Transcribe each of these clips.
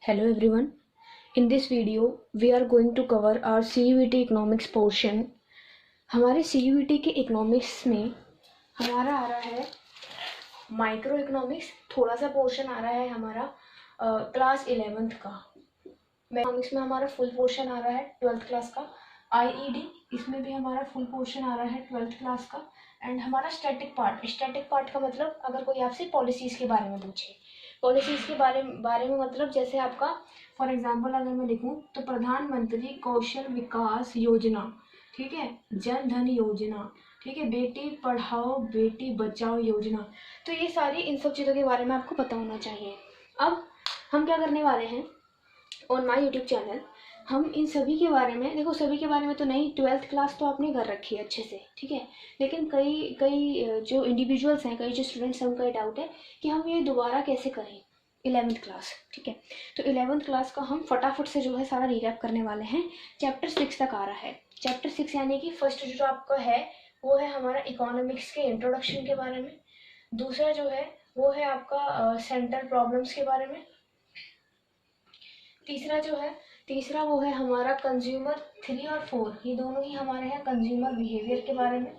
Hello everyone. In this video, we are going to cover our CUET economics portion. हमारे CUET के economics में हमारा आ रहा है माइक्रो इकोनॉमिक्स, थोड़ा सा पोर्शन आ रहा है हमारा क्लास 11th का। इकोनॉमिक्स में हमारा फुल पोर्शन आ रहा है 12th क्लास का। IED इसमें भी हमारा फुल पोर्शन आ रहा है 12th क्लास का। एंड हमारा स्टैटिक पार्ट का मतलब अगर कोई आपसे पॉलिसीज़ के बारे में पूछे, पॉलिसीज़ के बारे में मतलब जैसे आपका फॉर एग्जांपल अगर मैं लिखूं तो प्रधानमंत्री कौशल विकास योजना, ठीक है, जन धन योजना, ठीक है, बेटी पढ़ाओ बेटी बचाओ योजना। तो ये सारी इन सब चीज़ों के बारे में आपको पता होना चाहिए। अब हम क्या करने वाले हैं ऑन माई यूट्यूब चैनल, हम इन सभी के बारे में, देखो सभी के बारे में तो नहीं, 12th क्लास तो आपने कर रखी है अच्छे से, ठीक है, लेकिन कई जो इंडिविजुअल्स हैं, कई जो स्टूडेंट्स हैं, उनका डाउट है कि हम ये दोबारा कैसे करें 11th क्लास, ठीक है। तो 11th क्लास का हम फटाफट से जो है सारा रीकैप करने वाले हैं। चैप्टर 6 तक आ रहा है। चैप्टर 6 यानी कि फर्स्ट जो आपका है वो है हमारा इकोनॉमिक्स के इंट्रोडक्शन के बारे में। दूसरा जो है वो है आपका सेंट्रल प्रॉब्लम्स के बारे में। तीसरा वो है हमारा कंज्यूमर 3 और 4, ये दोनों ही हमारे हैं कंज्यूमर बिहेवियर के बारे में,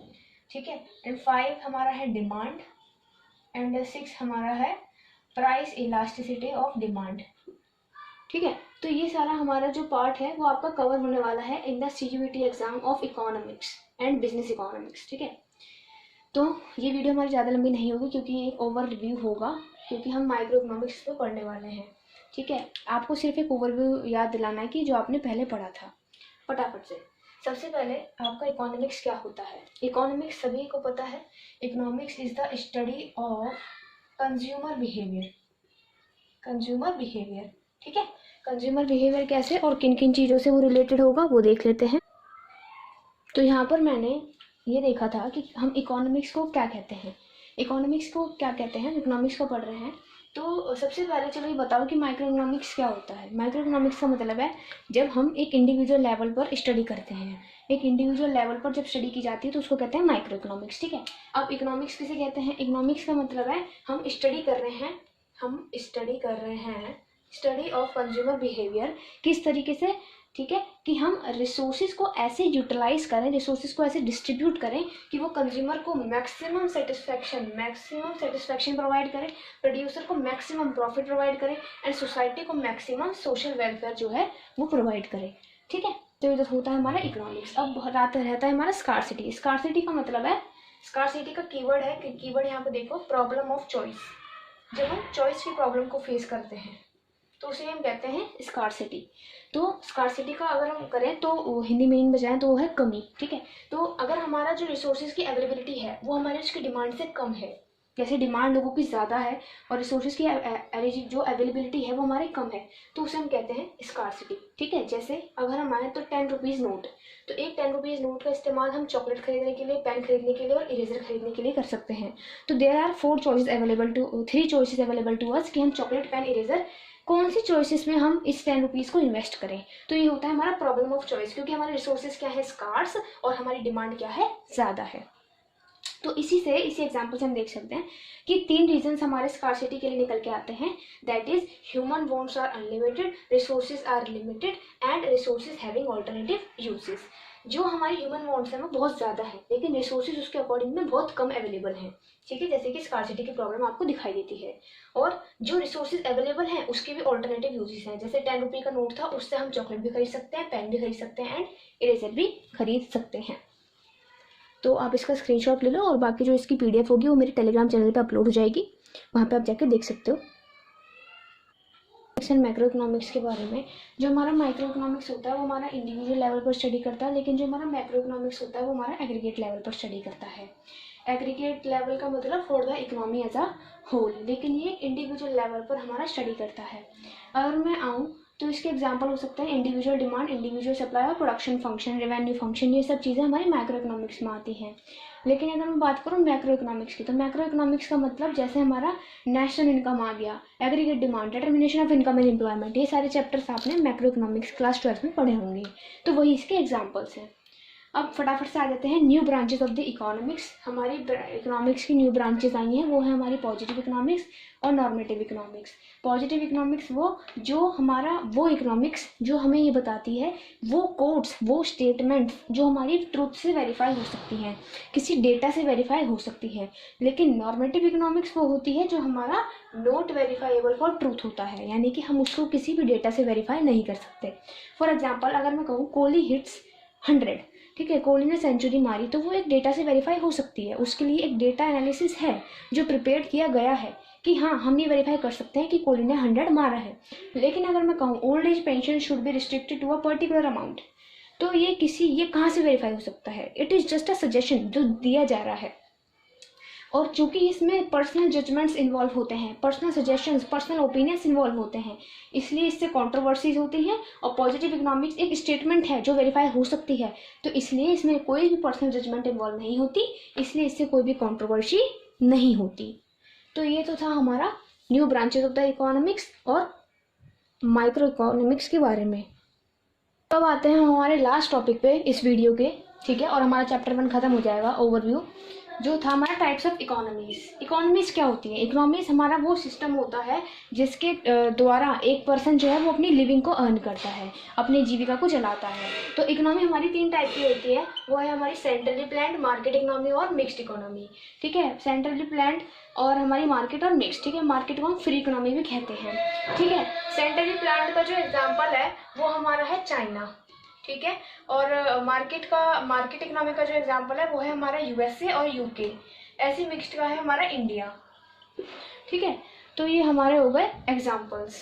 ठीक है। एंड 5 हमारा है डिमांड एंड 6 हमारा है प्राइस इलास्टिसिटी ऑफ डिमांड, ठीक है। तो ये सारा हमारा जो पार्ट है वो आपका कवर होने वाला है in the CUET exam of economics and business economics, ठीक है। तो ये वीडियो हमारी ज़्यादा लंबी नहीं होगी क्योंकि ये एक ओवर रिव्यू होगा, क्योंकि हम माइक्रो इकोनॉमिक्स पे पढ़ने वाले हैं, ठीक है। आपको सिर्फ एक ओवरव्यू याद दिलाना है कि जो आपने पहले पढ़ा था फटाफट से। सबसे पहले आपका इकोनॉमिक्स क्या होता है। इकोनॉमिक्स सभी को पता है, economics is the study of consumer behaviour, ठीक है। कंज्यूमर बिहेवियर कैसे और किन किन चीज़ों से वो रिलेटेड होगा वो देख लेते हैं। तो यहाँ पर मैंने ये देखा था कि हम इकोनॉमिक्स को क्या कहते हैं, इकोनॉमिक्स को पढ़ रहे हैं। तो सबसे पहले चलो ये बताओ कि माइक्रो इकोनॉमिक्स क्या होता है। माइक्रो इकोनॉमिक्स का मतलब है जब हम एक इंडिविजुअल लेवल पर स्टडी करते हैं, एक इंडिविजुअल लेवल पर जब स्टडी की जाती है तो उसको कहते हैं माइक्रो इकोनॉमिक्स, ठीक है। अब इकोनॉमिक्स किसे कहते हैं, इकोनॉमिक्स का मतलब है हम स्टडी कर रहे हैं स्टडी ऑफ कंज्यूमर बिहेवियर, किस तरीके से, ठीक है, कि हम रिसोर्सेज को ऐसे यूटिलाइज करें, रिसोर्सेज को ऐसे डिस्ट्रीब्यूट करें कि वो कंज्यूमर को मैक्सिमम सेटिस्फैक्शन प्रोवाइड करें, प्रोड्यूसर को मैक्सिमम प्रॉफिट प्रोवाइड करें एंड सोसाइटी को मैक्सिमम सोशल वेलफेयर जो है वो प्रोवाइड करें, ठीक है। तो इधर होता है हमारा इकोनॉमिक्स। अब रहता है हमारा स्कार्सिटी का मतलब है, स्कार्सिटी का कीवर्ड है कि कीवर्ड यहाँ पे देखो प्रॉब्लम ऑफ चॉइस। जब हम चॉइस की प्रॉब्लम को फेस करते हैं तो उसे हम कहते हैं स्कार्सिटी। तो स्कार्सिटी का अगर हम करें तो हिंदी में इन बजाएं तो वो है कमी, ठीक है। तो अगर हमारा जो रिसोर्सेज की अवेलेबिलिटी है वो हमारे उसकी डिमांड से कम है, जैसे डिमांड लोगों की ज़्यादा है और रिसोर्सेज की जो अवेलेबिलिटी है वो हमारे कम है, तो उसे हम कहते हैं स्कार्सिटी, ठीक है। जैसे अगर हम आए तो 10 रुपीज़ नोट, तो एक 10 रुपीज़ नोट का इस्तेमाल हम चॉकलेट खरीदने के लिए, पेन खरीदने के लिए और इरेजर खरीदने के लिए कर सकते हैं। तो there are 3 choices available to us कि हम चॉकलेट, पेन, इरेजर कौन सी चॉइसेस में हम इस 10 रुपीज़ को इन्वेस्ट करें। तो ये होता है हमारा प्रॉब्लम ऑफ चॉइस, क्योंकि हमारे रिसोर्सेज क्या है स्कार्स और हमारी डिमांड क्या है ज़्यादा है। तो इसी एग्जाम्पल से हम देख सकते हैं कि 3 रीजंस हमारे स्कार्सिटी के लिए निकल के आते हैं। That is human wants are unlimited, resources are limited and resources having alternative uses. जो हमारी ह्यूमन वांट्स हैं वो बहुत ज़्यादा है लेकिन रिसोर्सेज उसके अकॉर्डिंग में बहुत कम अवेलेबल हैं, ठीक है, जैसे कि स्कार्सिटी की प्रॉब्लम आपको दिखाई देती है। और जो रिसोर्सेज अवेलेबल हैं उसके भी ऑल्टरनेटिव यूजेस हैं, जैसे 10 रुपये का नोट था, उससे हम चॉकलेट भी खरीद सकते हैं, पेन भी खरीद सकते हैं एंड इरेजर भी खरीद सकते हैं। तो आप इसका स्क्रीनशॉट ले लो और बाकी जो इसकी PDF होगी वो मेरे टेलीग्राम चैनल पे अपलोड हो जाएगी, वहाँ पे आप जाके देख सकते हो। मैक्रो इकोनॉमिक्स के बारे में, जो हमारा माइक्रो इकोनॉमिक्स होता है वो हमारा इंडिविजुअल लेवल पर स्टडी करता है, लेकिन जो हमारा मैक्रो इकोनॉमिक्स होता है वो हमारा एग्रीगेट लेवल पर स्टडी करता है। एग्रीगेट लेवल का मतलब for the economy as a whole, लेकिन ये इंडिविजुअल लेवल पर हमारा स्टडी करता है। अगर मैं आऊँ तो इसके एग्जांपल हो सकते हैं इंडिविजुअल डिमांड, इंडिविजुअल सप्लाई और प्रोडक्शन फंक्शन, रेवेन्यू फंक्शन, ये सब चीज़ें हमारी माइक्रो इकोनॉमिक्स में आती हैं। लेकिन अगर मैं बात करूँ मैक्रो इकोनॉमिक्स की, तो मैक्रो इकोनॉमिक्स का मतलब जैसे हमारा नेशनल इनकम आ गया, aggregate demand, determination of income and employment, ये सारे चैप्टर्स आपने मैक्रो इकोनॉमिक्स क्लास 12 में पढ़े होंगे, तो वही इसके एग्जाम्पल्स हैं। अब फटाफट से आ जाते हैं new branches of the economics. हमारी इकोनॉमिक्स की न्यू ब्रांचेस आई हैं, वो है हमारी पॉजिटिव इकोनॉमिक्स और नॉर्मेटिव इकोनॉमिक्स। पॉजिटिव इकोनॉमिक्स वो इकोनॉमिक्स जो हमें ये बताती है, वो कोड्स, वो स्टेटमेंट्स जो हमारी ट्रूथ से वेरीफाई हो सकती हैं, किसी डेटा से वेरीफाई हो सकती हैं। लेकिन नॉर्मेटिव इकोनॉमिक्स वो होती है जो हमारा नॉट वेरीफाइबल फॉर ट्रूथ होता है, यानी कि हम उसको किसी भी डेटा से वेरीफाई नहीं कर सकते। फॉर एग्जाम्पल अगर मैं कहूँ कोहली हिट्स 100, ठीक है, कोहली ने सेंचुरी मारी, तो वो एक डेटा से वेरीफाई हो सकती है, उसके लिए एक डेटा एनालिसिस है जो प्रिपेयर किया गया है कि हाँ हम ये वेरीफाई कर सकते हैं कि कोहली ने 100 मारा है। लेकिन अगर मैं कहूँ old age pension should be restricted to a particular amount, तो ये कहाँ से वेरीफाई हो सकता है? It is just a suggestion जो दिया जा रहा है, और चूंकि इसमें पर्सनल जजमेंट्स इन्वॉल्व होते हैं, personal suggestions, personal opinions involve होते हैं, इसलिए इससे कंट्रोवर्सीज होती हैं। और पॉजिटिव इकोनॉमिक्स एक स्टेटमेंट है जो वेरीफाई हो सकती है, तो इसलिए इसमें कोई भी पर्सनल जजमेंट इन्वॉल्व नहीं होती, इसलिए इससे कोई भी कंट्रोवर्सी नहीं होती। तो ये तो था हमारा new branches of the economics और माइक्रो इकोनॉमिक्स के बारे में। अब आते हैं हमारे लास्ट टॉपिक पे इस वीडियो के, ठीक है, और हमारा चैप्टर 1 खत्म हो जाएगा, ओवरव्यू, जो था हमारा टाइप्स ऑफ इकोनॉमीज। इकोनॉमीज क्या होती है? इकोनॉमीज हमारा वो सिस्टम होता है जिसके द्वारा एक पर्सन जो है वो अपनी लिविंग को अर्न करता है, अपनी जीविका को चलाता है। तो इकोनॉमी हमारी 3 टाइप की होती है, वो है हमारी सेंट्रली प्लान्ड, मार्केट इकोनॉमी और मिक्स्ड इकोनॉमी, ठीक है। सेंट्रली प्लान्ड और हमारी मार्केट और मिक्स, ठीक है, मार्केट को हम फ्री इकोनॉमी भी कहते हैं, ठीक है। सेंट्रली प्लान्ड का जो एग्जाम्पल है वो हमारा है चाइना, ठीक है, और मार्केट इकोनॉमी का जो एग्जांपल है वो है हमारा यूएसए और यूके। ऐसे मिक्स्ड का है हमारा इंडिया, ठीक है। तो ये हमारे हो गए एग्जांपल्स,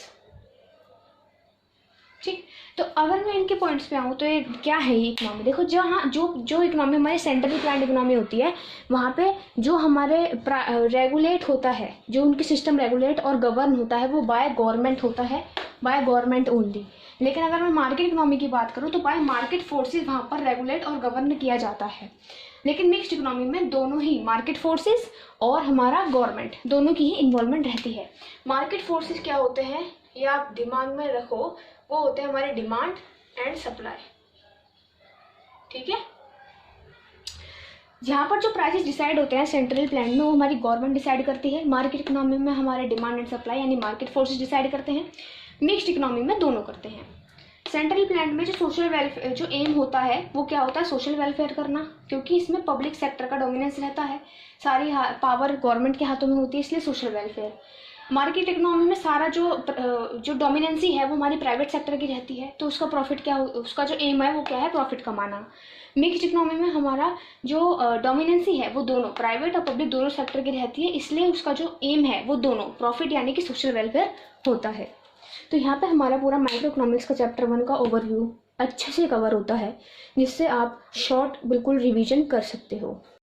ठीक। तो अगर मैं इनके पॉइंट्स पे आऊँ तो ये क्या है ये इकोनॉमी? देखो, जहाँ जो इकोनॉमी हमारी सेंट्रली प्लान्ड इकोनॉमी होती है, वहाँ पे जो हमारे रेगुलेट होता है, जो उनकी सिस्टम रेगुलेट और गवर्न होता है वो बाय गवर्नमेंट होता है, बाय गवर्नमेंट ओनली। लेकिन अगर मैं मार्केट इकोनॉमी की बात करूँ तो बाय मार्केट फोर्सेस वहाँ पर रेगुलेट और गवर्न किया जाता है। लेकिन मिक्स्ड इकोनॉमी में दोनों ही, मार्केट फोर्सेस और हमारा गवर्नमेंट, दोनों की ही इन्वॉल्वमेंट रहती है। मार्केट फोर्सेस क्या होते हैं ये आप दिमाग में रखो, वो होते हैं हमारे डिमांड एंड सप्लाई, ठीक है। यहाँ पर जो प्राइसेस डिसाइड होते हैं सेंट्रल प्लान में वो हमारी गवर्नमेंट डिसाइड करती है, मार्केट इकोनॉमी में हमारे डिमांड एंड सप्लाई यानी मार्केट फोर्सेस डिसाइड करते हैं, मिक्स्ड इकोनॉमी में दोनों करते हैं। सेंट्रल प्लान में जो सोशल वेलफेयर, जो एम होता है वो क्या होता है? सोशल वेलफेयर करना, क्योंकि इसमें पब्लिक सेक्टर का डोमिनेंस रहता है, सारी पावर गवर्नमेंट के हाथों में होती है, इसलिए सोशल वेलफेयर। मार्केट इकोनॉमी में सारा जो डोमिनेंसी है वो हमारी प्राइवेट सेक्टर की रहती है, तो उसका प्रॉफिट क्या हो, उसका जो एम है वो क्या है? प्रॉफिट कमाना। मिक्स्ड इकोनॉमी में हमारा जो डोमिनेंसी है वो दोनों प्राइवेट और पब्लिक दोनों सेक्टर की रहती है, इसलिए उसका जो एम है वो दोनों प्रॉफिट यानी कि सोशल वेलफेयर होता है। तो यहाँ पे हमारा पूरा माइक्रो इकोनॉमिक्स का चैप्टर 1 का ओवरव्यू अच्छे से कवर होता है, जिससे आप शॉर्ट बिल्कुल रिवीजन कर सकते हो।